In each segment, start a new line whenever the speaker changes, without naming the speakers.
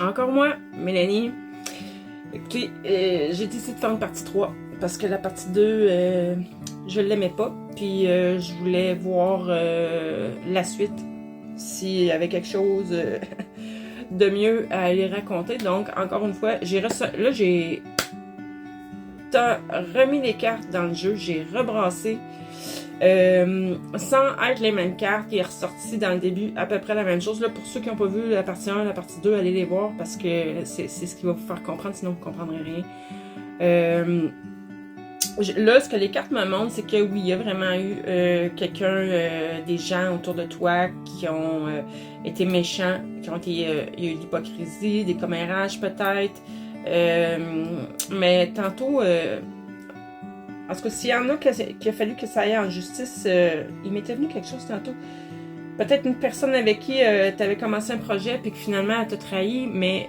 Encore moi, Mélanie. Écoutez, j'ai décidé de faire une partie 3 parce que la partie 2, je l'aimais pas. Puis je voulais voir la suite, s'il y avait quelque chose de mieux à aller raconter. Donc, encore une fois, j'ai remis les cartes dans le jeu, j'ai rebrassé. Sans être les mêmes cartes, qui est ressorti dans le début à peu près la même chose. Là, pour ceux qui n'ont pas vu la partie 1, la partie 2, allez les voir parce que c'est ce qui va vous faire comprendre, sinon vous ne comprendrez rien. Là, ce que les cartes me montrent, c'est que oui, il y a vraiment eu des gens autour de toi qui ont été méchants, qui ont été, il y a eu de l'hypocrisie, des commérages peut-être. Mais tantôt, en tout cas, s'il y en a qui a fallu que ça aille en justice, il m'était venu quelque chose tantôt. Peut-être une personne avec qui tu avais commencé un projet puis que finalement elle t'a trahi, mais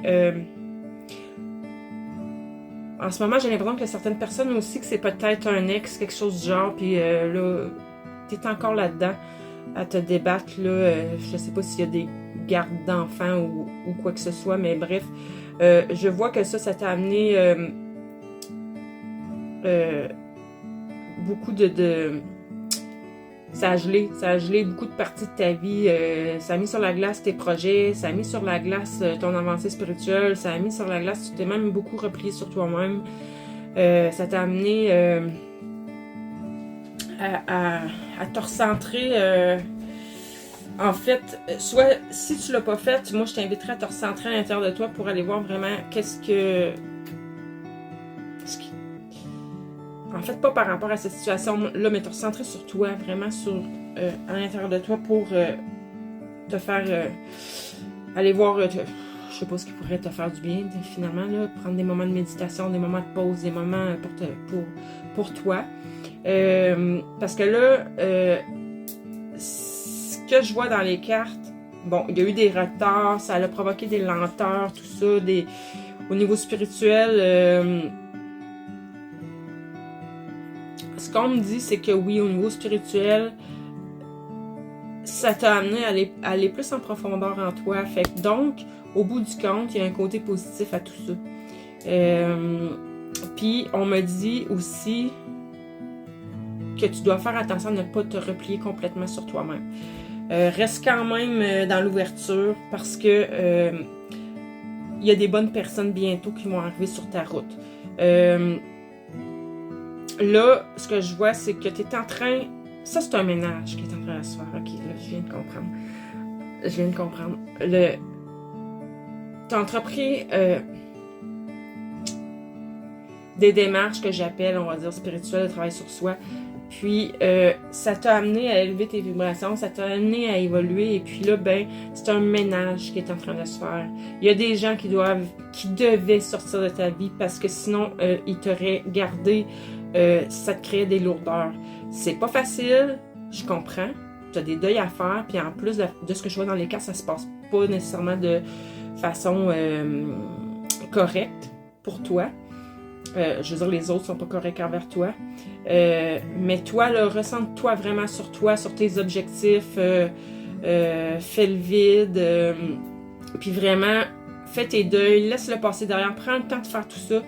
en ce moment j'ai l'impression que certaines personnes aussi que c'est peut-être un ex, quelque chose du genre, puis là, t'es encore là-dedans à te débattre, là, je sais pas s'il y a des gardes d'enfants ou quoi que ce soit, mais bref, je vois que ça t'a amené beaucoup ça a gelé beaucoup de parties de ta vie, ça a mis sur la glace tes projets, ça a mis sur la glace ton avancée spirituelle, ça a mis sur la glace, tu t'es même beaucoup replié sur toi-même, ça t'a amené à te recentrer, en fait, soit si tu l'as pas fait, moi je t'inviterais à te recentrer à l'intérieur de toi pour aller voir vraiment en fait, pas par rapport à cette situation-là, mais te recentrer sur toi, vraiment à l'intérieur de toi pour te faire aller voir, je sais pas ce qui pourrait te faire du bien, finalement, là, prendre des moments de méditation, des moments de pause, des moments pour toi. Parce que là, ce que je vois dans les cartes, bon, il y a eu des retards, ça a provoqué des lenteurs, tout ça, au niveau spirituel, ce qu'on me dit, c'est que oui, au niveau spirituel, ça t'a amené à aller plus en profondeur en toi. Fait que donc, au bout du compte, il y a un côté positif à tout ça. Puis, on me dit aussi que tu dois faire attention à ne pas te replier complètement sur toi-même. Reste quand même dans l'ouverture parce que il y a des bonnes personnes bientôt qui vont arriver sur ta route. Là, ce que je vois, c'est que tu es en train... Ça, c'est un ménage qui est en train de se faire. Ok, là, je viens de comprendre. Je viens de comprendre. Tu as entrepris des démarches que j'appelle, on va dire, spirituelles, de travail sur soi. Puis, ça t'a amené à élever tes vibrations, ça t'a amené à évoluer. Et puis là, ben, c'est un ménage qui est en train de se faire. Il y a des gens qui devaient sortir de ta vie parce que sinon, ils t'auraient gardé... ça te crée des lourdeurs. C'est pas facile, je comprends. Tu as des deuils à faire, puis en plus de ce que je vois dans les cartes, ça se passe pas nécessairement de façon correcte pour toi. Je veux dire, les autres sont pas corrects envers toi. Mais toi, là, ressens-toi vraiment sur toi, sur tes objectifs. Fais le vide. Puis vraiment, fais tes deuils, laisse-le passer derrière. Prends le temps de faire tout ça.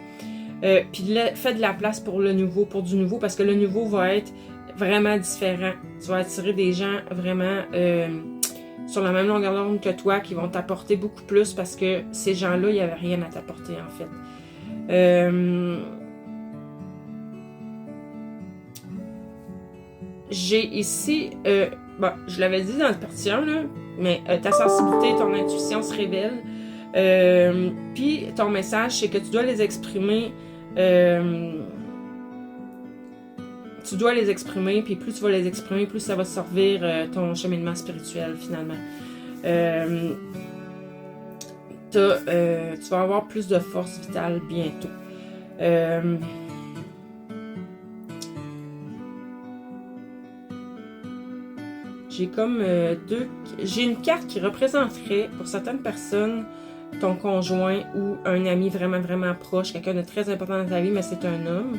Puis fais de la place pour le nouveau, pour du nouveau, parce que le nouveau va être vraiment différent. Tu vas attirer des gens vraiment sur la même longueur d'onde que toi, qui vont t'apporter beaucoup plus, parce que ces gens-là, il n'y avait rien à t'apporter, en fait. J'ai ici, bon, je l'avais dit dans le partie 1, là, mais ta sensibilité, ton intuition se révèle. Puis ton message, c'est que tu dois les exprimer. Tu dois les exprimer, puis plus tu vas les exprimer, plus ça va servir ton cheminement spirituel, finalement. Tu vas avoir plus de force vitale bientôt. J'ai comme j'ai une carte qui représenterait, pour certaines personnes, ton conjoint ou un ami vraiment, vraiment proche, quelqu'un de très important dans ta vie, mais c'est un homme.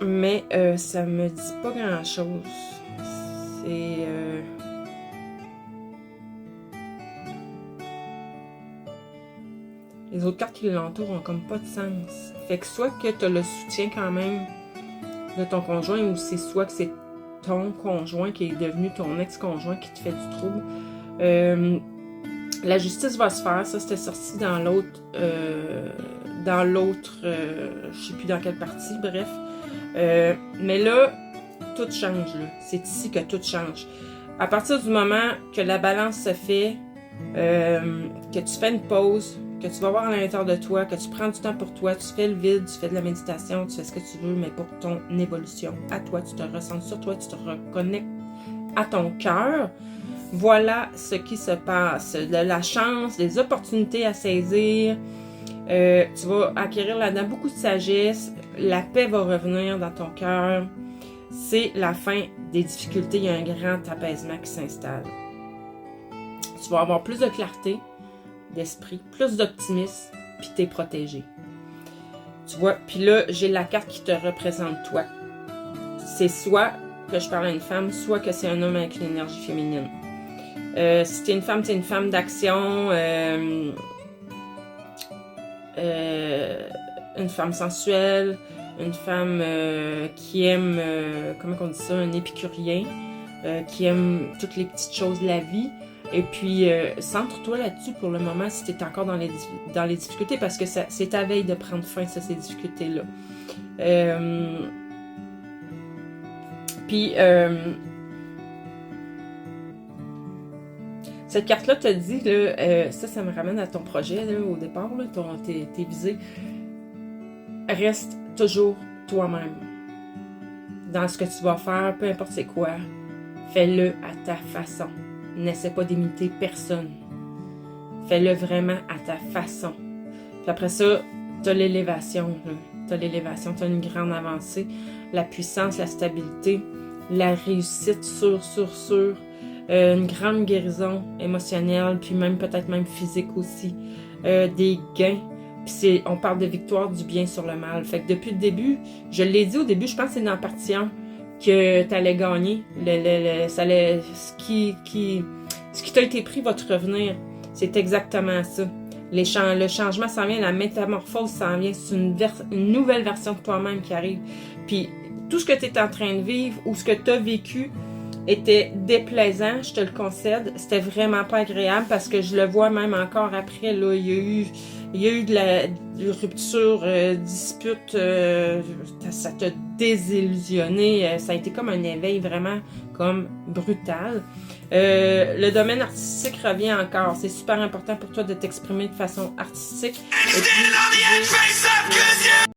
Mais ça me dit pas grand-chose. C'est... les autres cartes qui l'entourent ont comme pas de sens. Fait que soit que tu as le soutien quand même de ton conjoint, ou c'est soit que c'est ton conjoint qui est devenu ton ex-conjoint qui te fait du trouble. La justice va se faire, ça c'était sorti dans l'autre, je sais plus dans quelle partie, bref. Mais là, tout change, là. C'est ici que tout change. À partir du moment que la balance se fait, que tu fais une pause, que tu vas voir à l'intérieur de toi, que tu prends du temps pour toi, tu fais le vide, tu fais de la méditation, tu fais ce que tu veux, mais pour ton évolution, à toi, tu te ressens sur toi, tu te reconnectes à ton cœur. Voilà ce qui se passe. De la chance, des opportunités à saisir. Tu vas acquérir là-dedans beaucoup de sagesse. La paix va revenir dans ton cœur. C'est la fin des difficultés. Il y a un grand apaisement qui s'installe. Tu vas avoir plus de clarté d'esprit, plus d'optimisme, puis t'es protégé. Tu vois, puis là, j'ai la carte qui te représente toi. C'est soit que je parle à une femme, soit que c'est un homme avec une énergie féminine. Si t'es une femme d'action, une femme sensuelle, une femme qui aime, comment on dit ça, un épicurien, qui aime toutes les petites choses de la vie. Et puis, centre-toi là-dessus pour le moment si t'es encore dans les difficultés, parce que c'est ta veille de prendre fin, ça, ces difficultés-là. Puis, cette carte-là te dit, là, ça me ramène à ton projet, là, au départ, là, tes visées. Reste toujours toi-même. Dans ce que tu vas faire, peu importe c'est quoi, fais-le à ta façon. N'essaie pas d'imiter personne. Fais-le vraiment à ta façon. Puis après ça, t'as l'élévation. T'as l'élévation, t'as une grande avancée. La puissance, la stabilité, la réussite sur. Une grande guérison émotionnelle, puis même peut-être même physique aussi. Des gains. Puis on parle de victoire du bien sur le mal. Fait que depuis le début, je l'ai dit au début, je pense que c'est dans la partie 1 que tu allais gagner. Ce qui t'a été pris va te revenir. C'est exactement ça. Le changement s'en vient, la métamorphose s'en vient. C'est une nouvelle version de toi-même qui arrive. Puis tout ce que tu es en train de vivre ou ce que tu as vécu était déplaisant, je te le concède. C'était vraiment pas agréable parce que je le vois même encore après. Là, il y a eu de la rupture, dispute, ça t'a désillusionné. Ça a été comme un éveil vraiment comme brutal. Le domaine artistique revient encore. C'est super important pour toi de t'exprimer de façon artistique. Et puis,